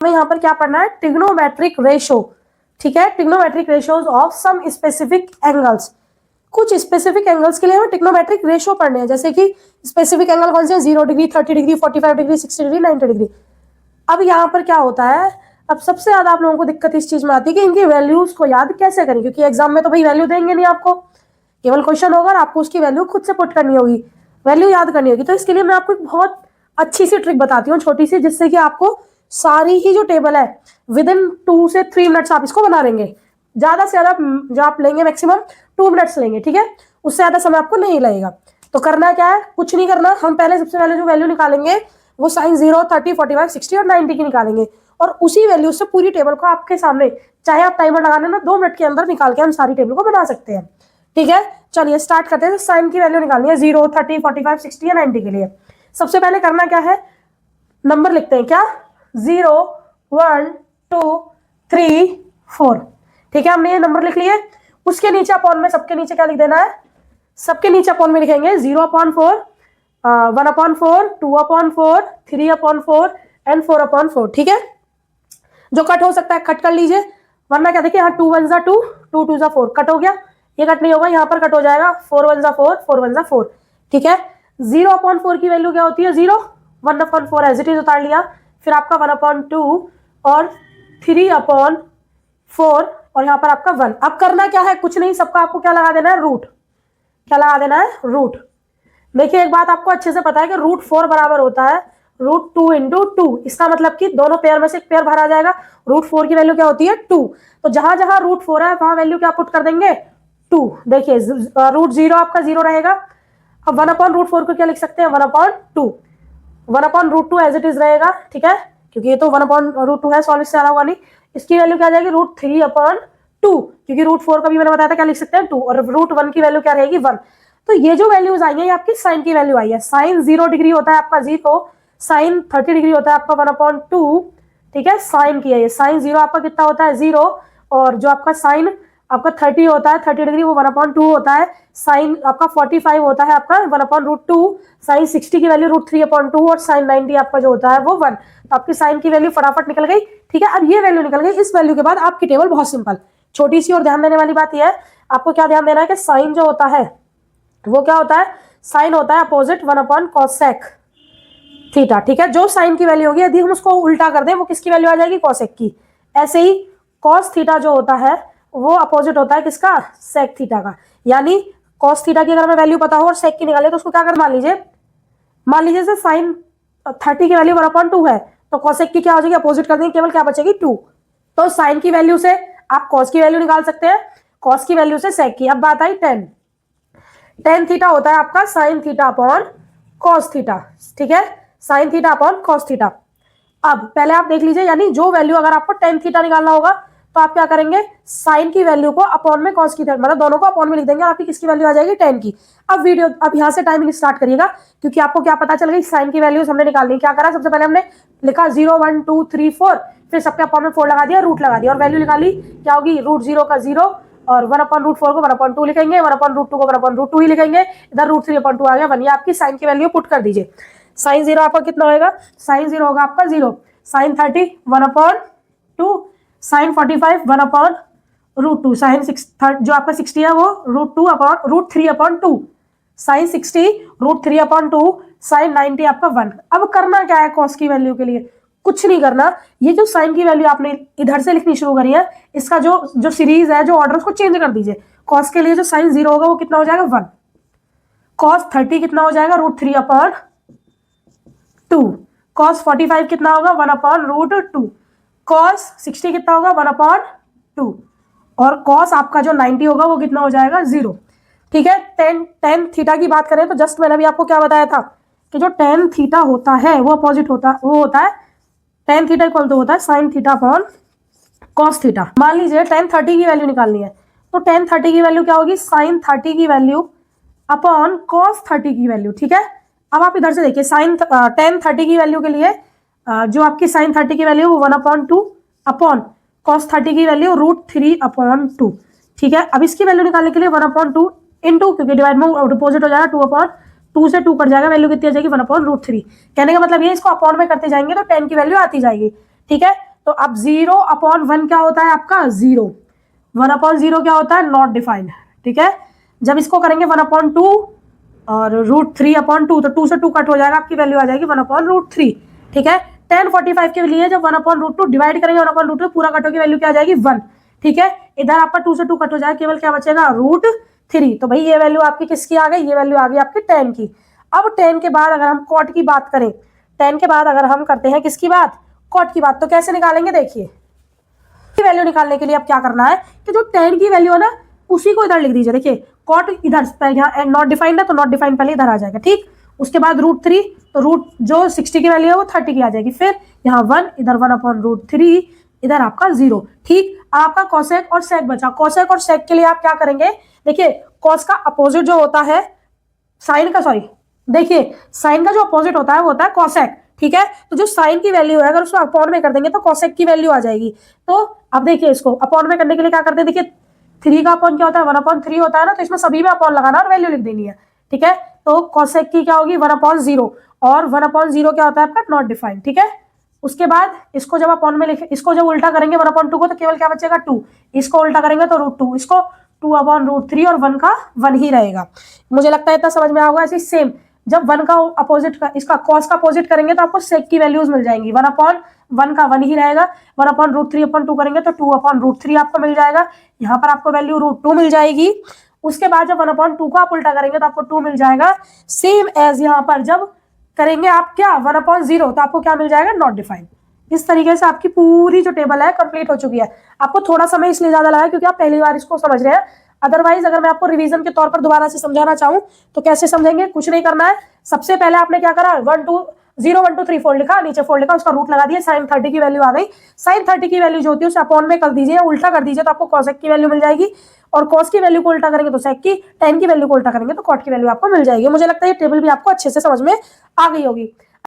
हमें यहाँ पर क्या पढ़ना है, ट्रिग्नोमेट्रिक रेशो, ठीक है, trigonometric ratios of some specific angles. कुछ स्पेसिफिक एंगल्स के लिए हमें ट्रिग्नोमेट्रिक रेशो पढ़ने हैं, जैसे कि स्पेसिफिक एंगल कौन से, 0 degree, 30 degree, 45 degree, 60 degree, 90 degree. अब यहाँ पर क्या होता है, अब सबसे ज्यादा आप लोगों को दिक्कत इस चीज में आती है कि इनकी वैल्यूज को याद कैसे करें, क्योंकि एग्जाम में तो भाई वैल्यू देंगे नहीं आपको, केवल क्वेश्चन होगा और आपको उसकी वैल्यू खुद से पुट करनी होगी, वैल्यू याद करनी होगी। तो इसके लिए मैं आपको एक बहुत अच्छी सी ट्रिक बताती हूँ, छोटी सी, जिससे कि आपको सारी ही जो टेबल है विद इन 2 से 3 मिनट्स आप इसको बना लेंगे। ज्यादा से ज्यादा जो आप लेंगे मैक्सिमम 2 मिनट्स लेंगे, ठीक है, उससे ज्यादा समय आपको नहीं लगेगा। तो करना क्या है, कुछ नहीं करना, हम पहले सबसे पहले जो वैल्यू निकालेंगे वो साइन 0, 30, 45, 60 और 90 की निकालेंगे, और उसी वैल्यू से पूरी टेबल को आपके सामने, चाहे आप टाइमर लगा लेना, 2 मिनट के अंदर निकाल के हम सारी टेबल को बना सकते हैं, ठीक है। चलिए स्टार्ट करते हैं। साइन की वैल्यू निकालनी है 0, 30, 45, 60 या 90 के लिए। सबसे पहले करना क्या है, नंबर लिखते हैं, क्या, 0, 1, 2, 3, 4, ठीक है, हमने ये नंबर लिख लिए। उसके नीचे अपॉन में, सबके नीचे क्या लिख देना है, सबके नीचे अपॉन में लिखेंगे 0/4, 1/4, 2/4, 3/4 एंड 4/4, ठीक है। जो कट हो सकता है कट कर लीजिए, वरना क्या देखिए, यहाँ 2 1 2, 2 2 4, कट हो गया, ये कट नहीं होगा, यहाँ पर कट हो जाएगा, 4 1 4, 4 1 4, ठीक है। 0/4 की वैल्यू क्या होती है, 0, 1/4 एज इट इज उतार लिया, फिर आपका 1/2 और 3/4 और यहाँ पर आपका 1। अब करना क्या है, कुछ नहीं, सबका आपको क्या लगा देना है, रूट, क्या लगा देना है, रूट। देखिए एक बात आपको अच्छे से पता है कि √4 बराबर होता है √2 × 2, इसका मतलब कि दोनों पेयर में से एक पेयर भरा जाएगा। √4 की वैल्यू क्या होती है, 2, तो जहां जहां √4 है वहां वैल्यू क्या पुट कर देंगे, 2। देखिए √0 आपका 0 रहेगा। अब 1/√4 को क्या लिख सकते हैं, 1/2, 1/√2 एज इट इज रहेगा, ठीक है, क्योंकि ये तो 1/√2 है, सॉल्व इससे ज्यादा होगा नहीं। इसकी वैल्यू क्या आ जाएगी, √3/2, क्योंकि √4 का भी मैंने बताया था क्या लिख सकते हैं, 2, और √1 की वैल्यू क्या रहेगी, 1। तो ये जो वैल्यूज आई है ये आपकी साइन की वैल्यू आई है। साइन 0 डिग्री होता है आपका 0, साइन 30 डिग्री होता है आपका 1/2, ठीक है, साइन की है ये। साइन 0 आपका कितना होता है, 0, और जो आपका साइन आपका 30 होता है, 30 डिग्री, वो 1/2 होता है। साइन आपका 45 होता है आपका 1/√2, साइन 60 की वैल्यू √3/2, और साइन 90 आपका जो होता है वो 1। तो आपकी साइन की वैल्यू फटाफट निकल गई, ठीक है। अब ये वैल्यू निकल गई, इस वैल्यू के बाद आपकी टेबल बहुत सिंपल, छोटी सी और ध्यान देने वाली बात यह है, आपको क्या ध्यान देना है कि साइन जो होता है वो क्या होता है, साइन होता है अपोजिट 1/cosec थीटा, ठीक है। जो साइन की वैल्यू होगी, यदि हम उसको उल्टा कर दें, वो किसकी वैल्यू आ जाएगी, cosec की। ऐसे ही cos थीटा जो होता है वो अपोजिट होता है किसका, sec थीटा का। यानी cos थीटा की अगर हमें वैल्यू पता हो और sec की निकाले, तो उसको क्या कर, मान लीजिए से साइन 30 की वैल्यू 1/2 है, तो cosec की क्या हो जाएगी, अपोजिट कर देंगे, केवल क्या बचेगी, 2। तो साइन की वैल्यू से आप cos की वैल्यू निकाल सकते हैं, cos की वैल्यू से sec की। अब बात आई tan थीटा होता है आपका sin θ/cos थीटा, ठीक है, sin θ/cos थीटा। अब पहले आप देख लीजिए, यानी जो वैल्यू अगर आपको tan थीटा निकालना होगा तो आप क्या करेंगे, साइन की वैल्यू को अपॉन में cos की, मतलब दोनों को अपॉन में लिख देंगे, आपकी किसकी वैल्यू आ जाएगी, tan की। अब यहाँ से टाइमिंग स्टार्ट करिएगा, क्योंकि आपको क्या पता चल गई, साइन की वैल्यूज हमने निकालनी। क्या करा, सबसे पहले हमने लिखा 0 1 2 3 4, फिर सबके अपॉन में 4 लगा दिया, रूट लगा दिया, और वैल्यू निकाली, क्या होगी, √0 का 0, और 1/√4 को 1/2 लिखेंगे, 1/√2 को 1/√2 ही लिखेंगे, इधर √3/2 आ गया 1। ये आपकी साइन की वैल्यू पुट कर दीजिए। साइन 0 आपका कितना होगा, साइन 0 होगा आपका 0, साइन 30 1/2, साइन 45 1/√2, साइन जो आपका 60 है वो √3/2, साइन 60 √3/2, साइन 90 आपका 1। अब करना क्या है, कॉस की वैल्यू के लिए कुछ नहीं करना, ये जो साइन की वैल्यू आपने इधर से लिखनी शुरू करी है, इसका जो सीरीज है, जो ऑर्डर, उसको चेंज कर दीजिए। कॉस के लिए जो साइन 0 होगा वो कितना हो जाएगा, 1। कॉस 30 कितना हो जाएगा, √3/2। कॉस 45 कितना होगा, 1/√2। कॉस 60 कितना होगा, 1/2। और कॉस आपका जो 90 होगा वो कितना हो जाएगा, 0, ठीक है। tan थीटा की बात करें तो जस्ट मैंने अभी आपको क्या बताया था कि जो tan थीटा होता है वो अपोजिट होता है tan थीटा इक्वल टू होता है sin θ/cos थीटा। मान लीजिए tan 30 की वैल्यू निकालनी है, तो tan 30 की वैल्यू क्या होगी, sin 30 की वैल्यू अपॉन cos 30 की वैल्यू, ठीक है। अब आप इधर से देखिए, tan 30 की वैल्यू के लिए जो आपकी sin 30 की वैल्यू 1/2 अपॉन cos 30 की वैल्यू √3/2, ठीक है। अब इसकी वैल्यू निकालने के लिए 1/2 इंटू, क्योंकि डिवाइड में डिपोजिट हो जाएगा, 2/2 से 2 कट जाएगा, वैल्यू कितनी आ जाएगी, 1/√3। कहने का मतलब ये, इसको अपॉन में करते जाएंगे तो tan की वैल्यू आती जाएगी, ठीक है। तो अब 0/1 क्या होता है आपका 0, 1/0 क्या होता है नॉट डिफाइंड, ठीक है। जब इसको करेंगे 1/2 और √3/2, तो 2 से 2 कट हो जाएगा, आपकी वैल्यू आ जाएगी 1/√3, ठीक है। tan 45 के लिए जब 1/√2 डिवाइड करेंगे 1/√2 पूरा कटो की वैल्यू क्या आ जाएगी 1, ठीक है। इधर आपका 2 से 2 कट हो जाएगा, केवल क्या बचेगा √3। तो भाई ये वैल्यू आपकी किसकी आ गई, ये वैल्यू आ गई आपकी tan की। अब tan के बाद अगर हम cot की बात करें, tan के बाद अगर हम करते हैं किसकी बात, cot की बात, तो कैसे निकालेंगे, देखिए वैल्यू निकालने के लिए अब क्या करना है कि जो tan की वैल्यू है ना उसी को इधर लिख दीजिए। देखिए cot इधर यहाँ नॉट डिफाइंड है तो नॉट डिफाइंड पहले इधर आ जाएगा, ठीक। उसके बाद √3, तो रूट जो 60 की वैल्यू है वो 30 की आ जाएगी, फिर यहाँ 1, इधर 1/√3, इधर आपका 0, ठीक। आपका कॉसेक और सेक बचा। कॉसेक और सेक के लिए आप क्या करेंगे, देखिए कॉस का अपोजिट जो होता है साइन का, सॉरी देखिए साइन का जो अपोजिट होता है वो होता है कॉसेक, ठीक है। तो जो साइन की वैल्यू है अगर उसको अपॉन में कर देंगे तो कॉसेक की वैल्यू आ जाएगी। तो अब देखिए इसको अपॉन में करने के लिए क्या करते हैं, देखिए 3 का अपॉन क्या होता है 1/3 होता है ना, तो इसमें सभी में अपॉन लगाना और वैल्यू लिख देनी है, ठीक है। तो कॉसेक की क्या होगी 1/0, और 1/0 क्या होता है आपका नॉट डिफाइंड, ठीक है। उसके बाद इसको जब अपॉन में लिखे, इसको जब उल्टा करेंगे 1/2 को तो केवल क्या बचेगा 2, इसको उल्टा करेंगे तो √2, इसको 2/√3 और 1 का 1 ही रहेगा। मुझे लगता है इतना समझ में आएगा। ऐसे सेम जब 1 का अपोजिट का इसका कॉस का अपोजिट करेंगे तो आपको सेक की वैल्यूज मिल जाएंगी, 1/1 का 1 ही रहेगा, 1/√3/2 करेंगे तो 2/√3 आपको मिल जाएगा, यहाँ पर आपको वैल्यू √2 मिल जाएगी। उसके बाद जब 1/2 को आप उल्टा करेंगे तो आपको 2 मिल जाएगा, सेम एज यहाँ पर जब करेंगे आप क्या 1/0 तो आपको क्या मिल जाएगा नॉट डिफाइंड। इस तरीके से आपकी पूरी जो टेबल है कंप्लीट हो चुकी है। आपको थोड़ा समय इसलिए ज्यादा लगा क्योंकि आप पहली बार इसको समझ रहे हैं, अदरवाइज अगर मैं आपको रिवीजन के तौर पर दोबारा से समझाना चाहूं तो कैसे समझेंगे, कुछ नहीं करना है। सबसे पहले आपने क्या करा 1 2 0 1 2 3 4 लिखा, नीचे 4 लिखा, उसका रूट लगा दिया, sin 30 की वैल्यू आ गई। sin 30 की वैल्यू जो होती है उसे अपॉन में कर दीजिए, उल्टा कर दीजिए तो आपको cosec की वैल्यू मिल जाएगी, और cos की वैल्यू को उल्टा करेंगे तो sec की, tan की वैल्यू को उल्टा करेंगे तो cot की वैल्यू आपको मिल जाएगी। मुझे लगता है ये टेबल भी आपको अच्छे से समझ में आ गई होगी।